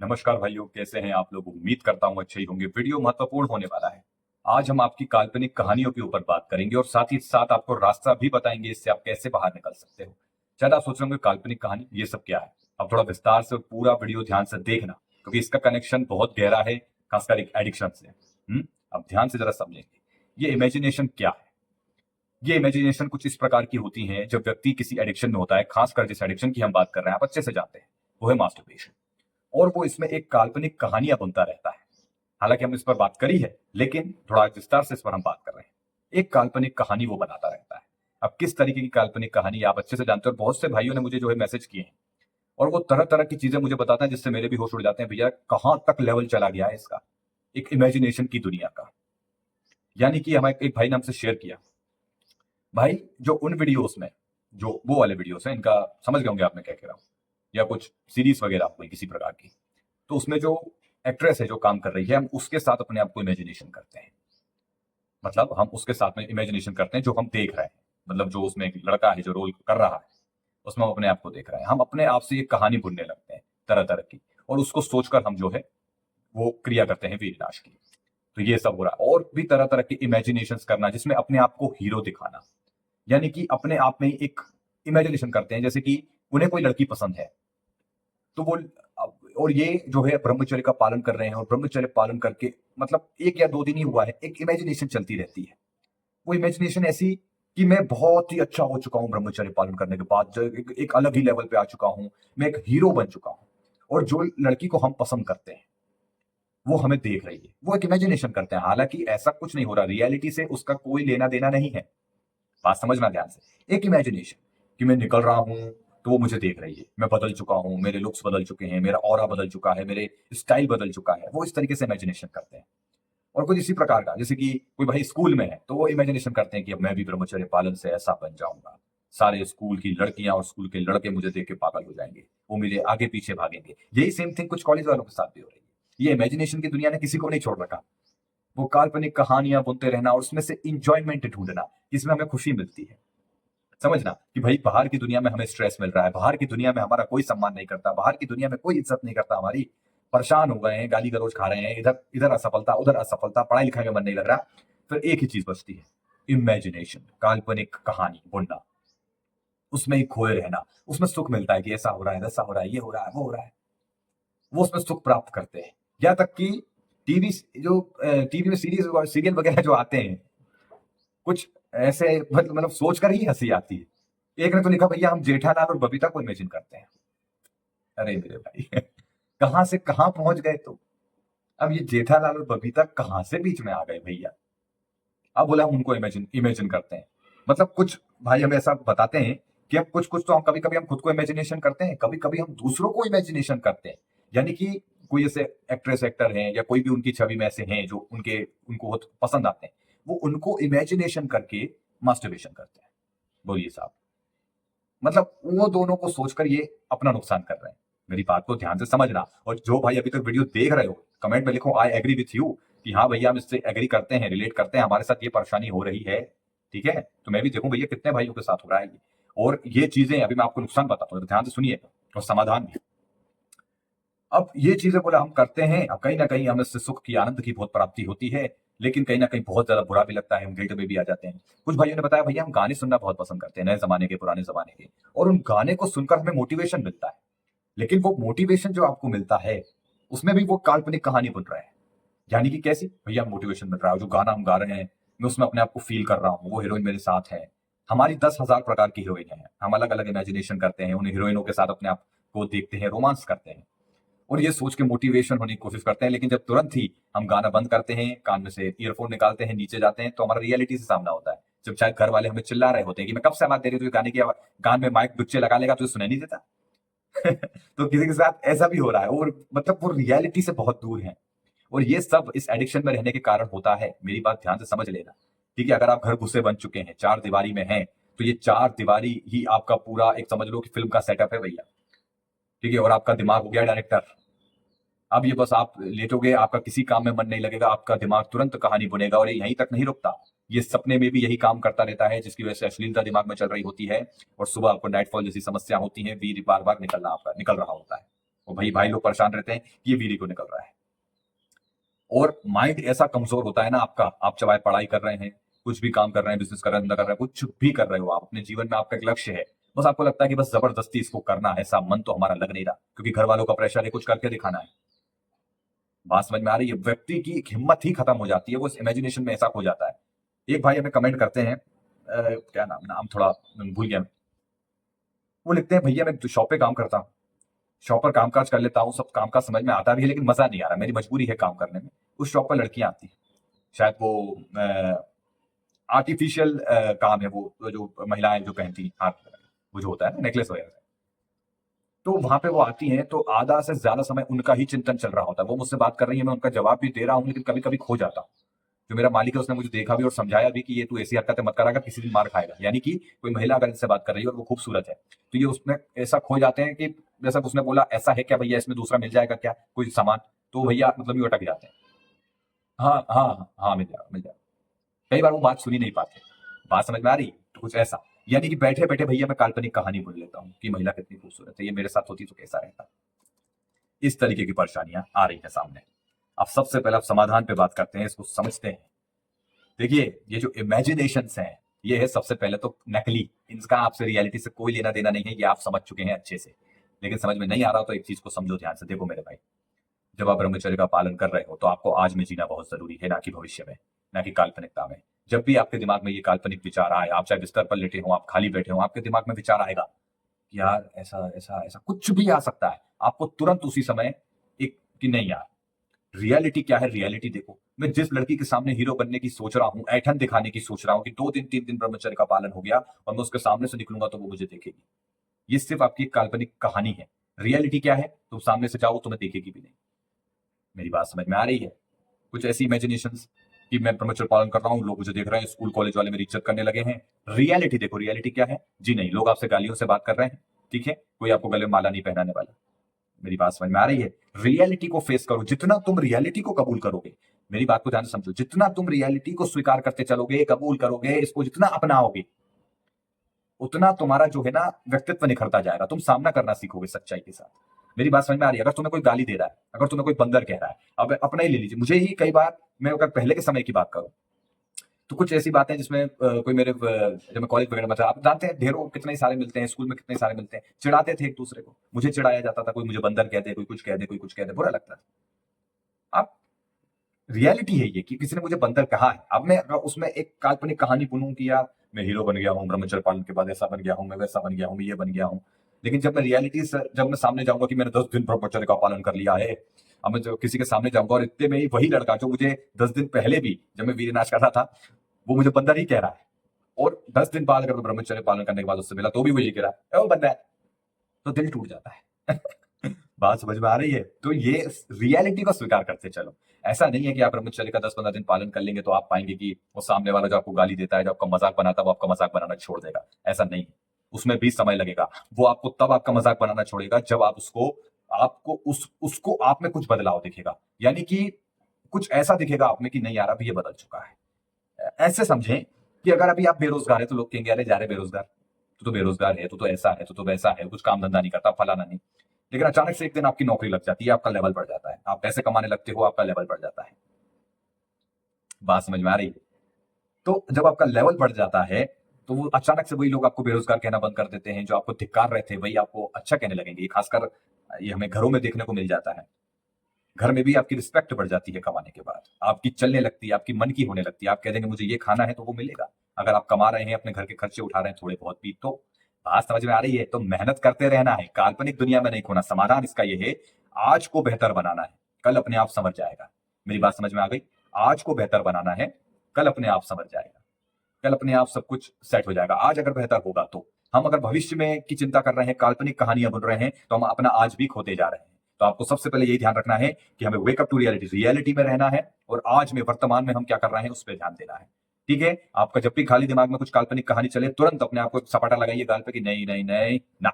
नमस्कार भाइयों, कैसे हैं आप लोग। उम्मीद करता हूं अच्छे ही होंगे। वीडियो महत्वपूर्ण होने वाला है। आज हम आपकी काल्पनिक कहानियों के ऊपर बात करेंगे और साथ ही साथ आपको रास्ता भी बताएंगे इससे आप कैसे बाहर निकल सकते हो। शायद आप सोच रहे होंगे काल्पनिक कहानी ये सब क्या है। अब थोड़ा विस्तार से और पूरा वीडियो ध्यान से देखना, क्योंकि इसका कनेक्शन बहुत गहरा है, खासकर एक एडिक्शन से। अब ध्यान से जरा समझेंगे ये इमेजिनेशन क्या है। ये इमेजिनेशन कुछ इस प्रकार की होती है जब व्यक्ति किसी एडिक्शन में होता है, खासकर जिस एडिक्शन की हम बात कर रहे हैं आप अच्छे से जानते हैं, वो है मास्टरबेशन। और वो इसमें एक काल्पनिक कहानियां बुनता रहता है। हालांकि हम इस पर बात करी है, लेकिन थोड़ा विस्तार से इस पर हम बात कर रहे हैं। एक काल्पनिक कहानी वो बनाता रहता है। अब किस तरीके की काल्पनिक कहानी आप अच्छे से जानते हो, और बहुत से भाइयों ने मुझे जो है मैसेज किए हैं और वो तरह तरह की चीजें मुझे बताते हैं, जिससे मेरे भी होश उड़ जाते हैं। भैया कहां तक लेवल चला गया है इसका, एक इमेजिनेशन की दुनिया का। यानी कि हमारे एक भाई ने हमसे शेयर किया, भाई जो उन वीडियोस में, जो वो वाले वीडियोस हैं, इनका समझ गए होंगे आप मैं क्या कह रहा हूँ, या कुछ सीरीज वगैरह कोई किसी प्रकार की, तो उसमें जो एक्ट्रेस है जो काम कर रही है, हम उसके साथ अपने आप को इमेजिनेशन करते हैं। मतलब हम उसके साथ में इमेजिनेशन करते हैं जो हम देख रहे हैं। मतलब जो उसमें एक लड़का है जो रोल कर रहा है, उसमें हम अपने आप को देख रहे हैं। हम अपने आप से एक कहानी बुनने लगते हैं तरह तरह की, और उसको सोचकर हम जो है वो क्रिया करते हैं वीर विनाश की। तो ये सब हो रहा है। और भी तरह तरह की इमेजिनेशन करना, जिसमें अपने आप को हीरो दिखाना। यानी कि अपने आप में ही एक इमेजिनेशन करते हैं, जैसे कि उन्हें कोई लड़की पसंद है, तो वो और ये जो है ब्रह्मचर्य का पालन कर रहे हैं, और ब्रह्मचर्य पालन करके मतलब 1 या 2 दिन ही हुआ है, एक इमेजिनेशन चलती रहती है। वो इमेजिनेशन ऐसी कि मैं बहुत ही अच्छा हो चुका हूं ब्रह्मचर्य पालन करने के बाद, जो एक अलग ही लेवल पे आ चुका हूं, मैं एक हीरो बन चुका हूं। और जो लड़की को हम पसंद करते हैं वो हमें देख रही है, वो एक इमेजिनेशन करते हैं। हालांकि ऐसा कुछ नहीं हो रहा, रियलिटी से उसका कोई लेना देना नहीं है। बात समझना ध्यान से। एक इमेजिनेशन कि मैं निकल रहा हूं तो वो मुझे देख रही है, मैं बदल चुका हूं, मेरे लुक्स बदल चुके हैं, मेरा ऑरा बदल चुका है, मेरे स्टाइल बदल चुका है। वो इस तरीके से इमेजिनेशन करते हैं। और कुछ इसी प्रकार का, जैसे कि कोई भाई स्कूल में है तो वो इमेजिनेशन करते हैं कि अब मैं भी ब्रह्मचर्य पालन से ऐसा बन जाऊंगा, सारे स्कूल की लड़कियां और स्कूल के लड़के मुझे देख के पागल हो जाएंगे, वो मेरे आगे पीछे भागेंगे। यही सेम थिंग कुछ कॉलेज वालों के साथ भी हो रही है। ये इमेजिनेशन की दुनिया ने किसी को नहीं छोड़ रखा। वो काल्पनिक कहानियां बुनते रहना और उसमें से इंजॉयमेंट ढूंढना, इसमें हमें खुशी मिलती है। समझना कि भाई बाहर की दुनिया में हमें स्ट्रेस मिल रहा है, बाहर की दुनिया में हमारा कोई सम्मान नहीं करता, बाहर की दुनिया में कोई इज्जत नहीं करता हमारी, परेशान हो गए हैं, गाली गलौज खा रहे हैं, इधर इधर असफलता उधर असफलता, पढ़ाई लिखाई में मन नहीं लग रहा। फिर एक ही चीज बचती है, इमेजिनेशन, काल्पनिक कहानी बुनना, उसमें ही खोए रहना। उसमें सुख मिलता है कि ऐसा हो रहा है, वैसा हो रहा है, ये हो रहा है, वो हो रहा है। वो उसमें सुख प्राप्त करते हैं। यहाँ तक कि टीवी, जो टीवी में सीरीज सीरियल वगैरह जो आते हैं, कुछ ऐसे मतलब सोच कर ही हंसी आती है। एक ने तो लिखा, भैया हम जेठालाल और बबीता को इमेजिन करते हैं। अरे मेरे भाई कहां से कहां पहुंच गए तो। अब ये जेठालाल और बबीता कहां से बीच में आ गए भैया। अब बोला हम उनको इमेजिन इमेजिन करते हैं। मतलब कुछ भाई हमें ऐसा बताते हैं कि हम कुछ कुछ तो हम कभी कभी हम खुद को इमेजिनेशन करते हैं, कभी कभी हम दूसरों को इमेजिनेशन करते हैं। यानी कि कोई ऐसे एक्ट्रेस एक्टर हैं या कोई भी उनकी छवि में ऐसे हैं जो उनके उनको बहुत पसंद आते हैं, वो उनको इमेजिनेशन करके मास्टरबेशन करते हैं। बोलिए साहब, मतलब वो दोनों को सोचकर ये अपना नुकसान कर रहे हैं। मेरी बात को ध्यान से समझना। और जो भाई अभी तक वीडियो देख रहे हो, कमेंट में लिखो आई एग्री विथ यू, कि हाँ भैया हम इससे एग्री करते हैं, रिलेट करते हैं, हमारे साथ ये परेशानी हो रही है। ठीक है, तो मैं भी देखूं भैया कितने भाइयों के साथ हो रहा है ये। और ये चीजें अभी मैं आपको नुकसान बताता हूँ, तो ध्यान से सुनिए, और समाधान भी। अब ये चीजें बोला हम करते हैं, अब कहीं ना कहीं हमें इससे सुख की, आनंद की बहुत प्राप्ति होती है, लेकिन कहीं ना कहीं बहुत ज्यादा बुरा भी लगता है, हम गिल्ट में भी आ जाते हैं। कुछ भाइयों ने बताया भैया हम गाने सुनना बहुत पसंद करते हैं, नए जमाने के पुराने जमाने के, और उन गाने को सुनकर हमें मोटिवेशन मिलता है। लेकिन वो मोटिवेशन जो आपको मिलता है, उसमें भी वो काल्पनिक कहानी बन रहा है। यानी कि कैसी भैया, मोटिवेशन मिल रहा है, जो गाना हम गा रहे हैं मैं उसमें अपने आप को फील कर रहा हूँ, वो हीरोइन मेरे साथ है। हमारी 10,000 प्रकार की हीरोइन है, हम अलग अलग इमेजिनेशन करते हैं, उन हीरोइनों के साथ अपने आप को देखते हैं, रोमांस करते हैं, और ये सोच के मोटिवेशन होने की कोशिश करते हैं। लेकिन जब तुरंत ही हम गाना बंद करते हैं, कान में से ईयरफोन निकालते हैं, नीचे जाते हैं, तो हमारा रियलिटी से सामना होता है। जब शायद घर वाले हमें चिल्ला रहे होते हैं कि मैं कब से आवाज दे रही हूँ, गाने की गान में माइक बुच्चे लगा लेगा तुझे सुनाई नहीं देता। तो किसी के साथ ऐसा भी हो रहा है, और मतलब वो रियलिटी से बहुत दूर है। और ये सब इस एडिक्शन में रहने के कारण होता है। मेरी बात ध्यान से समझ लेना। ठीक है, अगर आप घर घुसे बन चुके हैं, चार दीवारी में हैं, तो ये चार दीवारी ही आपका पूरा एक समझ लो कि फिल्म का सेटअप है भैया। ठीक है, और आपका दिमाग हो गया डायरेक्टर। अब ये बस आप लेटोगे, आपका किसी काम में मन नहीं लगेगा, आपका दिमाग तुरंत कहानी बुनेगा, और ये यहीं तक नहीं रुकता, ये सपने में भी यही काम करता रहता है, जिसकी वजह से अश्लीलता दिमाग में चल रही होती है, और सुबह आपको नाइटफॉल जैसी समस्या होती है, वीर बार बार निकल रहा होता है। और भाई भाई लोग परेशान रहते हैं कि ये वीडियो क्यों निकल रहा है। और माइंड ऐसा कमजोर होता है ना आपका, आप चाहे पढ़ाई कर रहे हैं, कुछ भी काम कर रहे हैं, बिजनेस कर रहे हैं, धंधा कर रहे हैं, कुछ भी कर रहे हो आप अपने जीवन में, आपका एक लक्ष्य है, बस आपको लगता है कि बस जबरदस्ती इसको करना है, ऐसा मन तो हमारा लग नहीं रहा, क्योंकि घर वालों का प्रेशर है, कुछ करके दिखाना है। बात समझ में आ रही है? व्यक्ति की एक हिम्मत ही खत्म हो जाती है, वो इस इमेजिनेशन में ऐसा खो जाता है। एक भाई हमें कमेंट करते हैं, क्या नाम नाम थोड़ा भूल गया मैं। वो लिखते हैं, भैया मैं शॉप पे काम करता हूँ, शॉप पर कामकाज कर लेता हूँ, सब काम काज समझ में आता भी है, लेकिन मजा नहीं आ रहा, मेरी मजबूरी है काम करने में। उस शॉप पर लड़कियां आती हैं, शायद वो आर्टिफिशियल काम है, वो जो महिलाएं जो पहनती हैं हाथ में, वो जो होता है ना नेकलेस वगैरह, तो वहां पे वो आती हैं, तो आधा से ज्यादा समय उनका ही चिंतन चल रहा होता है। वो मुझसे बात कर रही है, मैं उनका जवाब भी दे रहा हूँ, लेकिन कभी कभी खो जाता हूँ। जो मेरा मालिक है उसने मुझे देखा भी और समझाया भी कि ये तू ऐसी हरकतें मत करा कर, किसी दिन मार खाएगा। यानी कि कोई महिला अगर इनसे बात कर रही है और वो खूबसूरत है, तो ये उसमें ऐसा खो जाते हैं कि जैसा उसने बोला, ऐसा है क्या भैया, इसमें दूसरा मिल जाएगा क्या कोई सामान, तो भैया मतलब ये अटक जाते हैं। हाँ हाँ हाँ हाँ, मिल जाएगा मिल जाएगा। कई बार वो बात सुनी नहीं पाते। बात समझ में आ रही? तो कुछ ऐसा, यानी कि बैठे बैठे भैया मैं काल्पनिक कहानी बुन लेता हूँ कि महिला कितनी खूबसूरत है, ये मेरे साथ होती तो कैसा रहता। इस तरीके की परेशानियां आ रही है सामने। अब सबसे पहले आप समाधान पे बात करते हैं, इसको समझते हैं। देखिए, ये जो इमेजिनेशंस हैं, ये है सबसे पहले तो नकली, इनका आपसे रियलिटी से कोई लेना देना नहीं है, ये आप समझ चुके हैं अच्छे से। लेकिन समझ में नहीं आ रहा तो एक चीज को समझो ध्यान से। देखो मेरे भाई, जब आप ब्रह्मचर्य का पालन कर रहे हो तो आपको आज में जीना बहुत जरूरी है, ना कि भविष्य में, ना कि काल्पनिकता में। जब भी आपके दिमाग में ये काल्पनिक विचार आए, आप चाहे बिस्तर पर लेटे हो, आप खाली बैठे हो, आपके दिमाग में विचार आएगा कि यार ऐसा ऐसा ऐसा, कुछ भी आ सकता है, आपको तुरंत उसी समय एक कि नहीं यार, रियलिटी क्या है, रियलिटी देखो। मैं जिस लड़की के सामने हीरो बनने की सोच रहा हूँ, ऐठन दिखाने की सोच रहा हूँ कि 2 दिन 3 दिन ब्रह्मचर्य का पालन हो गया और मैं उसके सामने से निकलूंगा तो वो मुझे देखेगी, ये सिर्फ आपकी एक काल्पनिक कहानी है। रियलिटी क्या है? तुम सामने से जाओ, तुम्हें देखेगी भी नहीं। मेरी बात समझ में आ रही है? कुछ ऐसी इमेजिनेशन कि मैं ब्रह्मचर्य पालन कर रहा हूँ, लोग मुझे देख रहे हैं, स्कूल कॉलेज वाले मेरी इज्जत करने लगे हैं। रियलिटी देखो, रियलिटी क्या है? जी नहीं, लोग आपसे गालियों से बात कर रहे हैं, ठीक है, कोई आपको गले में माला नहीं पहनाने वाला। मेरी बात समझ में आ रही है? रियलिटी को फेस करो, जितना तुम रियलिटी को कबूल करोगे, मेरी बात को ध्यान से समझो, जितना तुम रियलिटी को स्वीकार करते चलोगे, कबूल करोगे, इसको जितना अपनाओगे, उतना तुम्हारा जो है ना व्यक्तित्व निखरता जाएगा, तुम सामना करना सीखोगे सच्चाई के साथ। मेरी बात समझ में आ रही है? अगर तुम्हें कोई गाली दे रहा है, अगर तुम्हें कोई बंदर कह रहा है, अब अपना ही ले लीजिए, मुझे ही कई बार, मैं अगर पहले के समय की बात करूं, तो कुछ ऐसी बातें जिसमें कोई मेरे जब मैं कॉलेज वगैरह में था, आप जानते हैं ढेरों कितने सारे मिलते हैं, स्कूल में कितने सारे मिलते हैं, चिढ़ाते थे एक दूसरे को, मुझे चिढ़ाया जाता था, कोई मुझे बंदर कह दे, कोई कुछ कह दे, कोई कुछ कह दे, बुरा लगता था। अब रियलिटी है ये कि किसी ने मुझे बंदर कहा है, अब मैं अगर उसमें एक काल्पनिक कहानी बुनूं कि यार मैं हीरो बन गया हूँ, ब्रह्मचर्य पालन के बाद ऐसा बन गया हूँ, मैं वैसा बन गया हूँ, मैं ये बन गया हूँ, लेकिन जब मैं रियलिटी से, जब मैं सामने जाऊंगा कि मैंने 10 दिन ब्रह्मचर्य का पालन कर लिया है, अब मैं जो किसी के सामने जाऊंगा और इतने में ही वही लड़का जो मुझे 10 दिन पहले भी, जब मैं वीरनाश कर रहा था, वो मुझे बंदर ही कह रहा है, और 10 दिन बाद अगर मैं ब्रह्मचर्य पालन करने के बाद उससे मिला तो भी वो ये कह रहा है, "ए, वो बंदा है", तो दिल टूट जाता है। बात समझ में आ रही है? तो ये रियलिटी को स्वीकार करते चलो। ऐसा नहीं है कि आप ब्रह्मचर्य का 10-15 दिन पालन कर लेंगे तो आप पाएंगे कि वो सामने वाला जो आपको गाली देता है, जो आपका मजाक बनाता है, वो आपका मजाक बनाना छोड़ देगा। ऐसा नहीं है। उसमें भी समय लगेगा। वो आपको तब आपका मजाक बनाना छोड़ेगा जब आप उसको, आपको उसको आप में कुछ बदलाव दिखेगा। यानी कि कुछ ऐसा दिखेगा आप में कि नहीं यार, अभी ये बदल चुका है। ऐसे समझें कि अगर अभी आप बेरोजगार है तो लोग कहेंगे, अरे जा रहे बेरोजगार, तू तो बेरोजगार है, तू तो ऐसा है, तू तो वैसा है, कुछ काम धंधा नहीं करता, फलाना नहीं। लेकिन अचानक से एक दिन आपकी नौकरी लग जाती है, आपका लेवल बढ़ जाता है, आप पैसे कमाने लगते हो, आपका लेवल बढ़ जाता है। बात समझ में आ रही है? तो जब आपका लेवल बढ़ जाता है, तो वो अचानक से वही लोग आपको बेरोजगार कहना बंद कर देते हैं, जो आपको धिक्कार रहे थे वही आपको अच्छा कहने लगेंगे। खासकर ये हमें घरों में देखने को मिल जाता है। घर में भी आपकी रिस्पेक्ट बढ़ जाती है कमाने के बाद, आपकी चलने लगती है, आपकी मन की होने लगती है, आप कह देंगे मुझे ये खाना है तो वो मिलेगा। अगर आप कमा रहे हैं, अपने घर के खर्चे उठा रहे हैं थोड़े बहुत भी, तो बात समझ में आ रही है? तो मेहनत करते रहना है, काल्पनिक दुनिया में नहीं खोना। समाधान इसका ये है, आज को बेहतर बनाना है, कल अपने आप समझ जाएगा। मेरी बात समझ में आ गई? आज को बेहतर बनाना है, कल अपने आप समझ जाएगा, कल अपने आप सब कुछ सेट हो जाएगा। आज अगर बेहतर होगा तो, हम अगर भविष्य में की चिंता कर रहे हैं, काल्पनिक कहानियां बुन रहे हैं, तो हम अपना आज भी खोते जा रहे हैं। तो आपको सबसे पहले यही ध्यान रखना है कि हमें वेकअप टू रियलिटी, रियलिटी में रहना है, और आज में, वर्तमान में हम क्या कर रहे हैं उस पर ध्यान देना है। ठीक है? आपका जब भी खाली दिमाग में कुछ काल्पनिक कहानी चले, तुरंत अपने आप को सपाटा लगाइए गाल पे कि नहीं नहीं नहीं ना,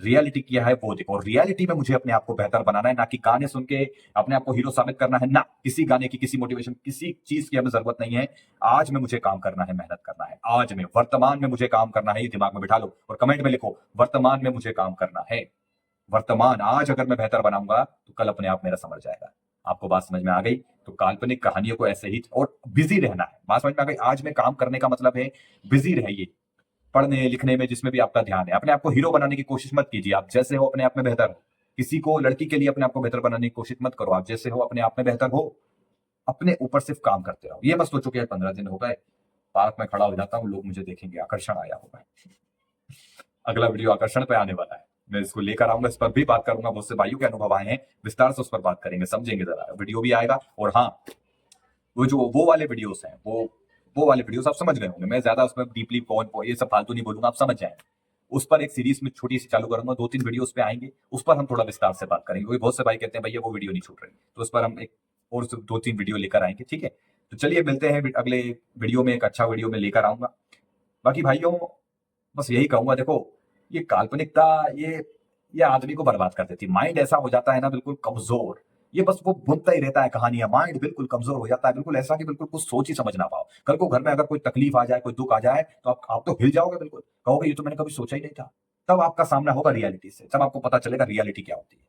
रियलिटी क्या है वो देखो। रियलिटी में मुझे अपने आप को बेहतर बनाना है, ना कि गाने सुन के अपने आप को हीरो साबित करना है। ना, किसी गाने की, किसी मोटिवेशन, किसी चीज की हमें जरूरत नहीं है। आज में मुझे काम करना है, मेहनत करना है, आज में, वर्तमान में मुझे काम करना है। ये दिमाग में बिठा लो और कमेंट में लिखो, वर्तमान में मुझे काम करना है। वर्तमान आज अगर मैं बेहतर बनाऊंगा तो कल अपने आप मेरा समझ जाएगा। आपको बात समझ में आ गई? तो काल्पनिक कहानियों को ऐसे ही और बिजी रहना है, बात समझ में आ गई? आज में काम करने का मतलब है बिजी रहिए, पढ़ने लिखने में, जिसमें भी आपका ध्यान है। अपने आप को हीरो बनाने की कोशिश मत कीजिए, आप जैसे हो अपने आप में बेहतर हो। किसी को, लड़की के लिए अपने आप को बेहतर बनाने की कोशिश मत करो, आप जैसे हो अपने आप में बेहतर हो। अपने ऊपर सिर्फ काम करते रहो। ये मत सोचो कि 15 दिन हो गए, पार्क में खड़ा हो जाता हूँ, लोग मुझे देखेंगे, आकर्षण आया होगा। अगला वीडियो आकर्षण पे आने वाला है, मैं इसको लेकर आऊंगा, इस पर भी बात करूंगा, बहुत से भाइयों के अनुभव आए हैं, विस्तार से उस पर बात करेंगे, समझेंगे जरा, वीडियो भी आएगा। और हाँ, वो जो वो वाले वीडियोस हैं, वो वाले वीडियोस आप समझ गए होंगे, मैं ज्यादा उसमें डीपली ये सब फालतू नहीं बोलूंगा, आप समझ जाएंगे। उस पर एक सीरीज में छोटी सी चालू करूंगा, 2-3 वीडियो उस पे आएंगे, उस पर हम थोड़ा विस्तार से बात करेंगे, क्योंकि बहुत से भाई कहते हैं भैया वो वीडियो नहीं छूट रही, तो उस पर हम एक और 2-3 वीडियो लेकर आएंगे, ठीक है? तो चलिए मिलते हैं अगले वीडियो में, एक अच्छा वीडियो में लेकर आऊंगा। बाकी भाइयों, बस यही कहूंगा, देखो, ये काल्पनिकता, ये आदमी को बर्बाद कर देती है। माइंड ऐसा हो जाता है ना, बिल्कुल कमजोर। ये बस वो बुनता ही रहता है कहानियां, माइंड बिल्कुल कमजोर हो जाता है, बिल्कुल ऐसा कि बिल्कुल कुछ सोच ही समझ ना पाओ। कल को घर में अगर कोई तकलीफ आ जाए, कोई दुख आ जाए, तो आप तो हिल जाओगे, बिल्कुल कहोगे ये तो मैंने कभी सोचा ही नहीं था। तब आपका सामना होगा रियलिटी से, तब आपको पता चलेगा रियलिटी क्या होती है।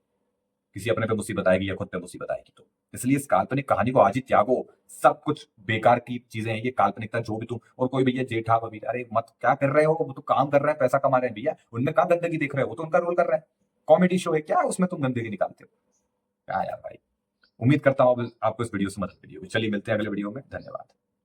किसी अपने पे मुसीबत आएगी या खुद पे मुसीबत आएगी, तो इसलिए इस काल्पनिक कहानी को आज ही त्यागो। सब कुछ बेकार की चीजें हैं ये काल्पनिकता, जो भी तुम, और कोई भैया जेठा बबी, अरे मत, क्या कर रहे हो, वो तो काम कर रहे हैं, पैसा कमा रहे हैं भैया, उनमें कहाँ गंदगी देख रहे हो, वो तो उनका रोल कर रहे हैं। कॉमेडी शो है क्या, उसमें तुम गंदगी निकालते हो? क्या यार भाई। उम्मीद करता हूँ आपको इस वीडियो से मदद मिली होगी। चलिए मिलते हैं अगले वीडियो में, धन्यवाद।